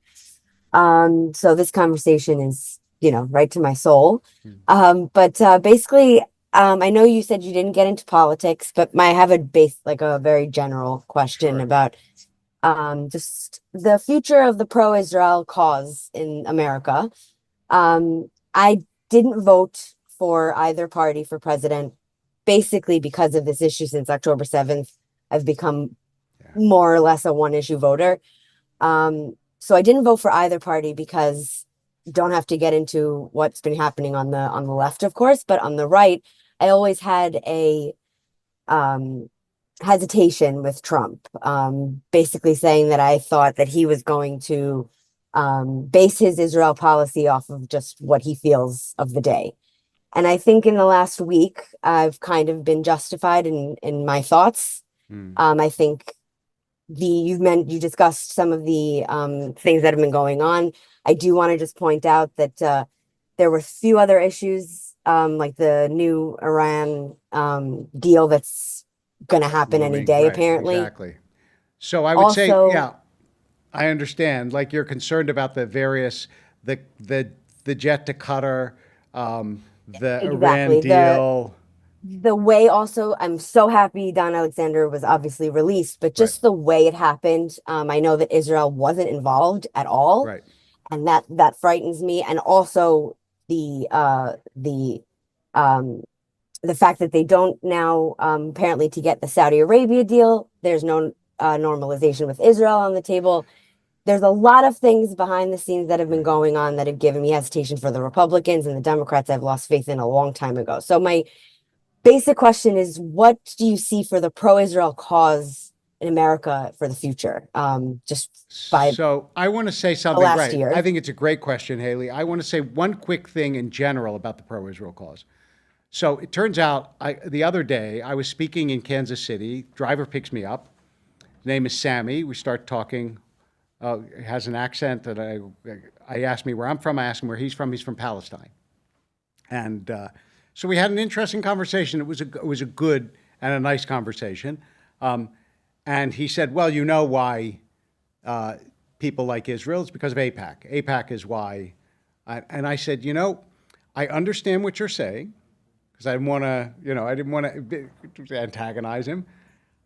So this conversation is, right to my soul. But basically, I know you said you didn't get into politics, but I have a very general question about just the future of the pro-Israel cause in America. I didn't vote for either party for president, basically because of this issue. Since October 7th, I've become more or less a one-issue voter. So I didn't vote for either party because don't have to get into what's been happening on the left, of course, but on the right, I always had a hesitation with Trump, basically saying that I thought that he was going to base his Israel policy off of just what he feels of the day. And I think in the last week, I've kind of been justified in my thoughts. I think you discussed some of the things that have been going on. I do want to just point out that there were a few other issues, like the new Iran deal that's going to happen any day, apparently. Exactly. So I would say, yeah, I understand. Like you're concerned about the various, the jet to Qatar, the Iran deal. The way also, I'm so happy Don Alexander was obviously released, but just the way it happened, I know that Israel wasn't involved at all. Right. And that frightens me. And also the fact that they don't now, apparently to get the Saudi Arabia deal, there's no normalization with Israel on the table. There's a lot of things behind the scenes that have been going on that have given me hesitation for the Republicans, and the Democrats I've lost faith in a long time ago. So my basic question is, what do you see for the pro-Israel cause in America for the future? So I want to say something. Right. Year. I think it's a great question, Haley. I want to say one quick thing in general about the pro-Israel cause. So it turns out the other day I was speaking in Kansas City. Driver picks me up. His name is Sammy. We start talking. Has an accent that I asked me where I'm from. I asked him where he's from. He's from Palestine. And so we had an interesting conversation. It was a good and a nice conversation. And he said, well, you know why people like Israel? It's because of AIPAC. AIPAC is why. And I said, I understand what you're saying, because I didn't want to antagonize him.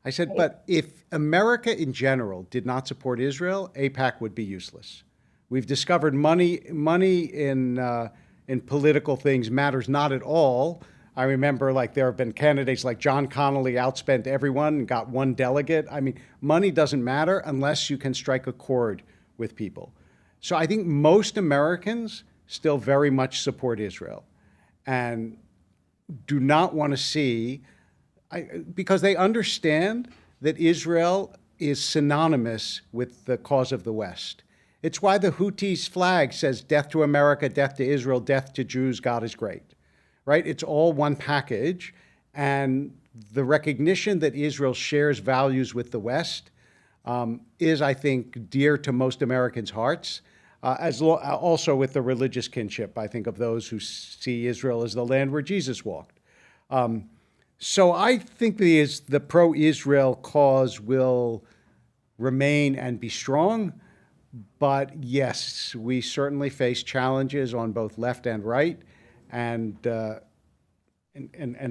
I said, but if America in general did not support Israel, AIPAC would be useless. We've discovered money in political things matters not at all I remember like there have been candidates like John Connolly outspent everyone and got one delegate. I mean, money doesn't matter unless you can strike a chord with people. So I think most Americans still very much support Israel and do not want to see, because they understand that Israel is synonymous with the cause of the West. It's why the Houthis' flag says death to America, death to Israel, death to Jews, God is great, right? It's all one package. And the recognition that Israel shares values with the West is, I think, dear to most Americans' hearts, also with the religious kinship, I think, of those who see Israel as the land where Jesus walked. So I think the pro-Israel cause will remain and be strong. But yes, we certainly face challenges on both left and right, and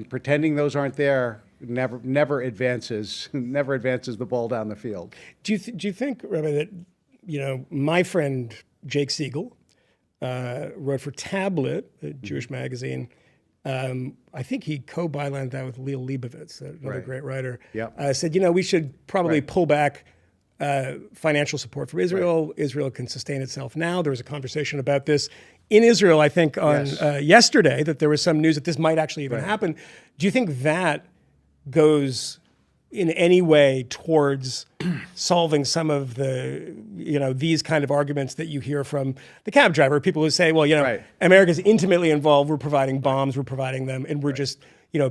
pretending those aren't there never advances the ball down the field. Do you think, Rabbi, that my friend Jake Siegel wrote for Tablet, a Jewish magazine. I think he co-bylined that with Leo Leibovitz, another great writer. Yep. Said, we should probably pull back financial support from Israel. Right. Israel can sustain itself now. There was a conversation about this in Israel, I think, on yesterday, that there was some news that this might actually even happen. Do you think that goes in any way towards solving some of the, these kind of arguments that you hear from the cab driver, people who say, well, America's intimately involved, we're providing bombs, we're providing them, and we're just,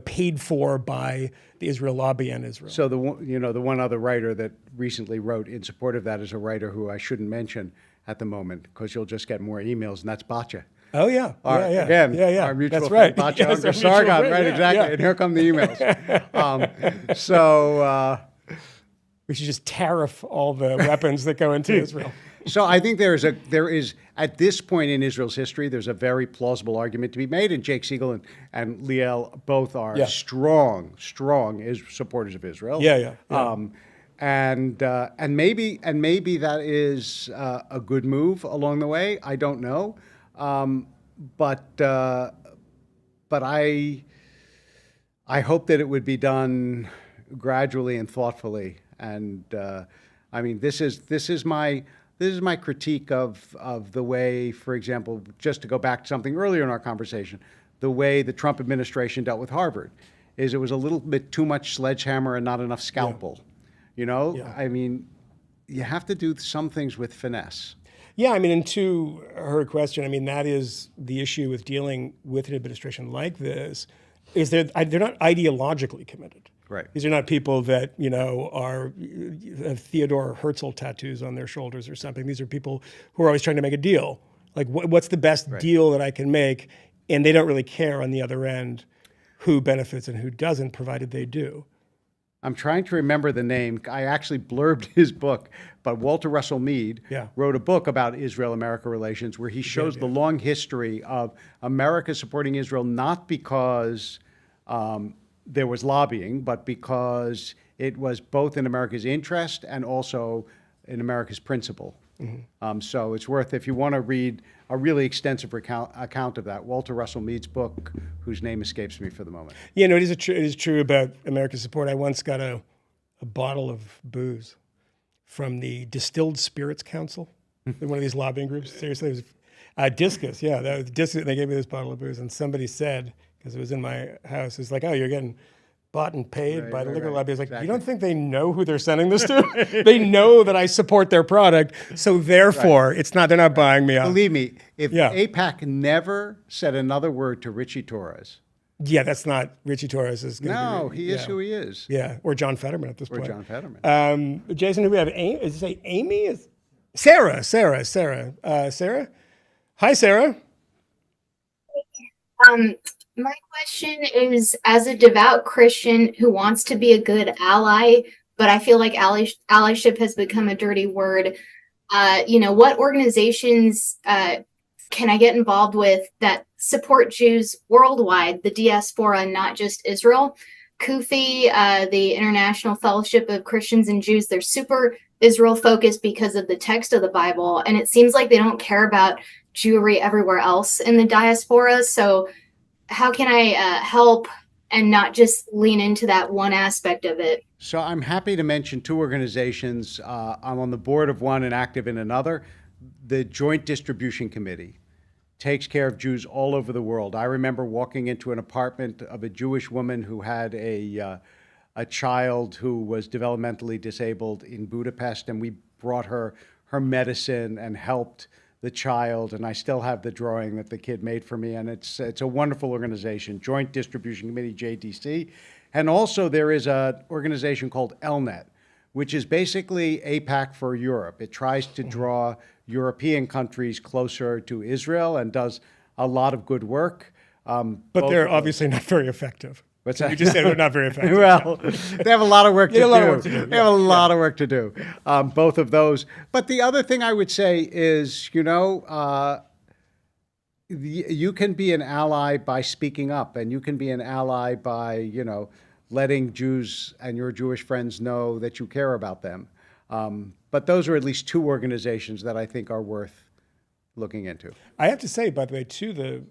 paid for by the Israel lobby and Israel. So the one other writer that recently wrote in support of that is a writer who I shouldn't mention at the moment, because you'll just get more emails, and that's Batya. Oh, yeah. Again, our mutual friend, Batya Sargon, right, exactly. And here come the emails. We should just tariff all the weapons that go into Israel. So I think there is, at this point in Israel's history, there's a very plausible argument to be made, and Jake Siegel and Liel both are strong supporters of Israel. And maybe that is a good move along the way. I don't know. But I hope that it would be done gradually and thoughtfully. And this is my critique of the way, for example, just to go back to something earlier in our conversation, the way the Trump administration dealt with Harvard, is it was a little bit too much sledgehammer and not enough scalpel. You have to do some things with finesse. Yeah, and to her question, that is the issue with dealing with an administration like this, is they're not ideologically committed. Right. These are not people that, have Theodore Herzl tattoos on their shoulders or something. These are people who are always trying to make a deal. Like, what's the best deal that I can make? And they don't really care on the other end who benefits and who doesn't, provided they do. I'm trying to remember the name. I actually blurbed his book, but Walter Russell Mead wrote a book about Israel-America relations where he shows the long history of America supporting Israel, not because there was lobbying, but because it was both in America's interest and also in America's principle. Mm-hmm. So it's worth, if you want to read a really extensive account of that, Walter Russell Mead's book, whose name escapes me for the moment. It is true about America's support. I once got a bottle of booze from the Distilled Spirits Council, one of these lobbying groups. Seriously, it was Discus. Yeah, that was Discus. They gave me this bottle of booze, and somebody said, because it was in my house, it's like, oh, you're getting bought and paid by the liquor lobby. I was like, you don't think they know who they're sending this to? They know that I support their product, so therefore they're not buying me out. Believe me, if AIPAC never said another word to Richie Torres. Yeah, that's not Richie Torres. He is who he is. Yeah, or John Fetterman at this point. Or John Fetterman. Jason, who we have? Is it say Amy? Sarah. Sarah. Hi, Sarah. My question is, as a devout Christian who wants to be a good ally, but I feel like allyship has become a dirty word, what organizations can I get involved with that support Jews worldwide, the diaspora, not just Israel? CUFI, the International Fellowship of Christians and Jews, they're super Israel focused because of the text of the Bible, and it seems like they don't care about Jewry everywhere else in the diaspora. So I help and not just lean into that one aspect of it? So I'm happy to mention two organizations. I'm on the board of one and active in another. The Joint Distribution Committee takes care of Jews all over the world. I remember walking into an apartment of a Jewish woman who had a child who was developmentally disabled in Budapest, and we brought her medicine and helped the child, and I still have the drawing that the kid made for me, and it's a wonderful organization, Joint Distribution Committee, JDC. And also there is an organization called ELNET, which is basically AIPAC for Europe. It tries to draw European countries closer to Israel and does a lot of good work. But they're obviously not very effective. What's that? You just said they're not very effective. Well, they have a lot of work to do. They have a lot of work to do, both of those. But the other thing I would say is, you can be an ally by speaking up, and you can be an ally by, letting Jews and your Jewish friends know that you care about them. But those are at least two organizations that I think are worth looking into. I have to say, by the way, to the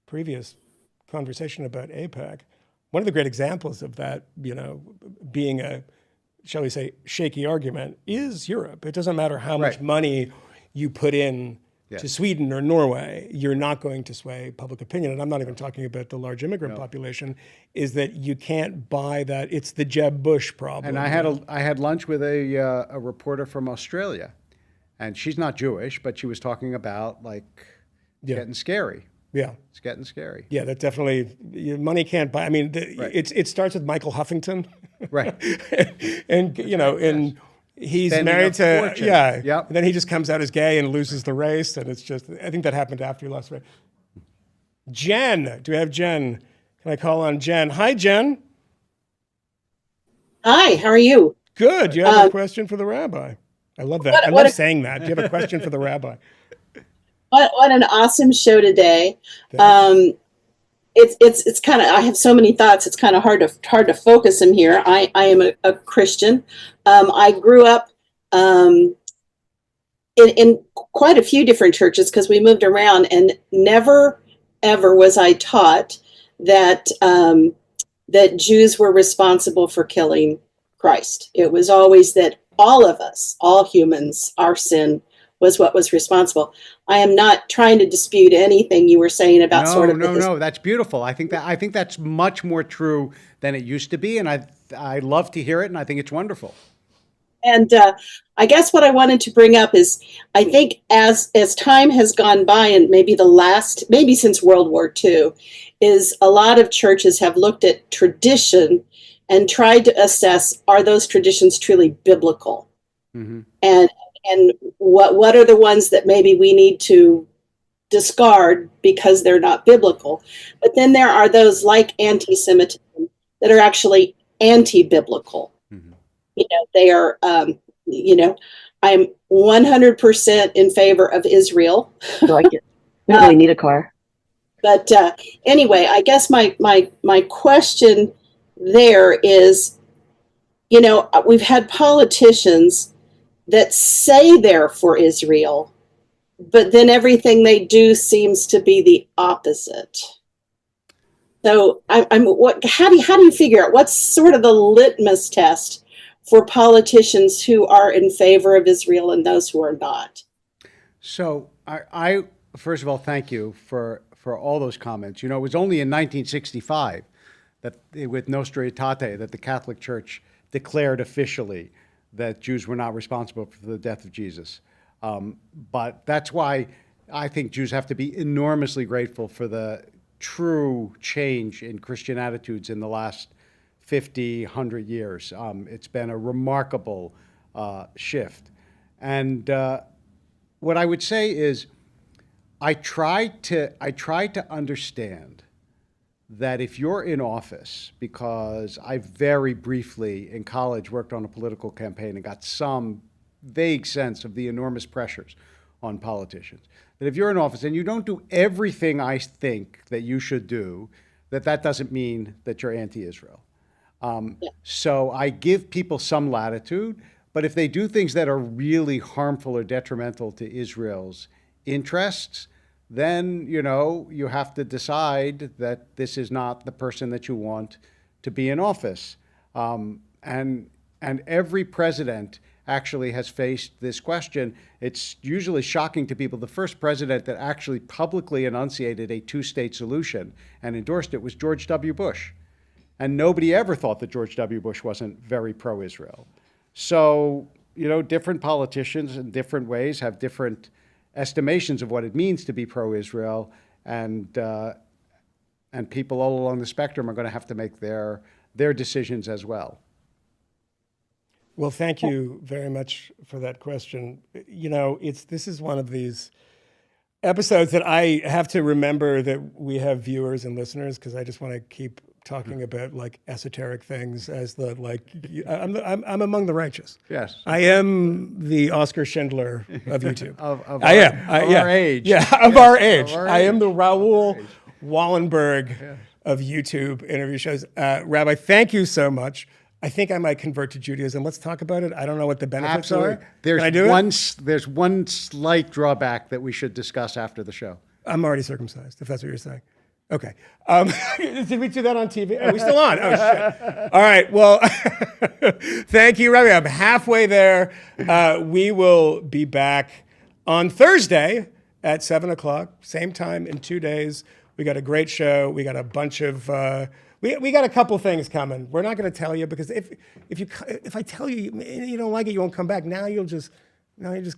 previous conversation about AIPAC, one of the great examples of that, being a, shall we say, shaky argument is Europe. It doesn't matter how much money you put in to Sweden or Norway, you're not going to sway public opinion. And I'm not even talking about the large immigrant population, is that you can't buy that. It's the Jeb Bush problem. And I had lunch with a reporter from Australia, and she's not Jewish, but she was talking about getting scary. Yeah. It's getting scary. Yeah, that definitely, money can't buy. I mean, it starts with Michael Huffington. Right. and, and he's married to, fortune. And then he just comes out as gay and loses the race. And it's just, I think that happened after he lost the race. Jen, do we have Jen? Can I call on Jen? Hi, Jen. Hi, how are you? Good. Do you have a question for the rabbi? I love that. I love saying that. Do you have a question for the rabbi? What an awesome show today. It's kind of, I have so many thoughts. It's kind of hard to focus them here. I am a Christian. I grew up in quite a few different churches because we moved around, and never ever was I taught that that Jews were responsible for killing Christ. It was always that all of us, all humans, our sin was what was responsible. I am not trying to dispute anything you were saying about No, that's beautiful. I think that's much more true than it used to be, and I love to hear it, and I think it's wonderful. And I guess what I wanted to bring up is, I think as time has gone by, and maybe since World War II, is a lot of churches have looked at tradition and tried to assess, are those traditions truly biblical? Mm-hmm. And what are the ones that maybe we need to discard because they're not biblical? But then there are those like anti-Semitism that are actually anti-biblical. Mm-hmm. They are, I'm 100% in favor of Israel. I like it. We don't really need a car. But anyway, I guess my question there is, we've had politicians that say they're for Israel, but then everything they do seems to be the opposite. So how do you figure out what's sort of the litmus test for politicians who are in favor of Israel and those who are not? So I first of all, thank you for all those comments. It was only in 1965 that with Nostra Aetate that the Catholic Church declared officially that Jews were not responsible for the death of Jesus. But that's why I think Jews have to be enormously grateful for the true change in Christian attitudes in the last 50, 100 years. It's been a remarkable shift. And what I would say is I try to understand that if you're in office, because I very briefly in college worked on a political campaign and got some vague sense of the enormous pressures on politicians, that if you're in office and you don't do everything I think that you should do, that doesn't mean that you're anti-Israel. So I give people some latitude, but if they do things that are really harmful or detrimental to Israel's interests, then, you have to decide that this is not the person that you want to be in office. And every president actually has faced this question. It's usually shocking to people. The first president that actually publicly enunciated a two-state solution and endorsed it was George W. Bush. And nobody ever thought that George W. Bush wasn't very pro-Israel. So, different politicians in different ways have different estimations of what it means to be pro-Israel, and people all along the spectrum are going to have to make their decisions as well. Well, thank you very much for that question. This is one of these episodes that I have to remember that we have viewers and listeners, because I just want to keep talking about like esoteric things as I'm among the righteous. Yes. I am the Oscar Schindler of YouTube. Of our age. Yeah, of our age. I am the Raoul Wallenberg of YouTube interview shows. Rabbi, thank you so much. I think I might convert to Judaism. Let's talk about it. I don't know what the benefits are. Can I do it? There's one slight drawback that we should discuss after the show. I'm already circumcised, if that's what you're saying. Okay. Did we do that on TV? Are we still on? Oh, shit. All right. Well, thank you, Rabbi. I'm halfway there. We will be back on Thursday at 7 o'clock, same time in 2 days. We got a great show. We got a bunch of... We got a couple things coming. We're not going to tell you, because if I tell you you don't like it, you won't come back. Now you just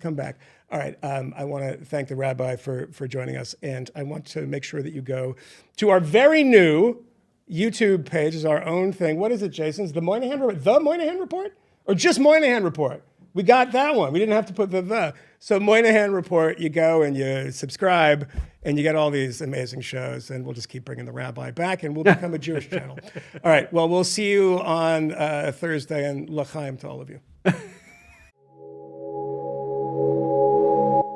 come back. All right. I want to thank the Rabbi for joining us, and I want to make sure that you go to our very new YouTube page. Is our own thing. What is it, Jason? Is the Moynihan Report? The Moynihan Report, or just Moynihan Report? We got that one. We didn't have to put the. So Moynihan Report, you go and you subscribe, and you get all these amazing shows, and we'll just keep bringing the Rabbi back, and we'll become a Jewish channel. All right. Well, we'll see you on Thursday, and l'chaim to all of you.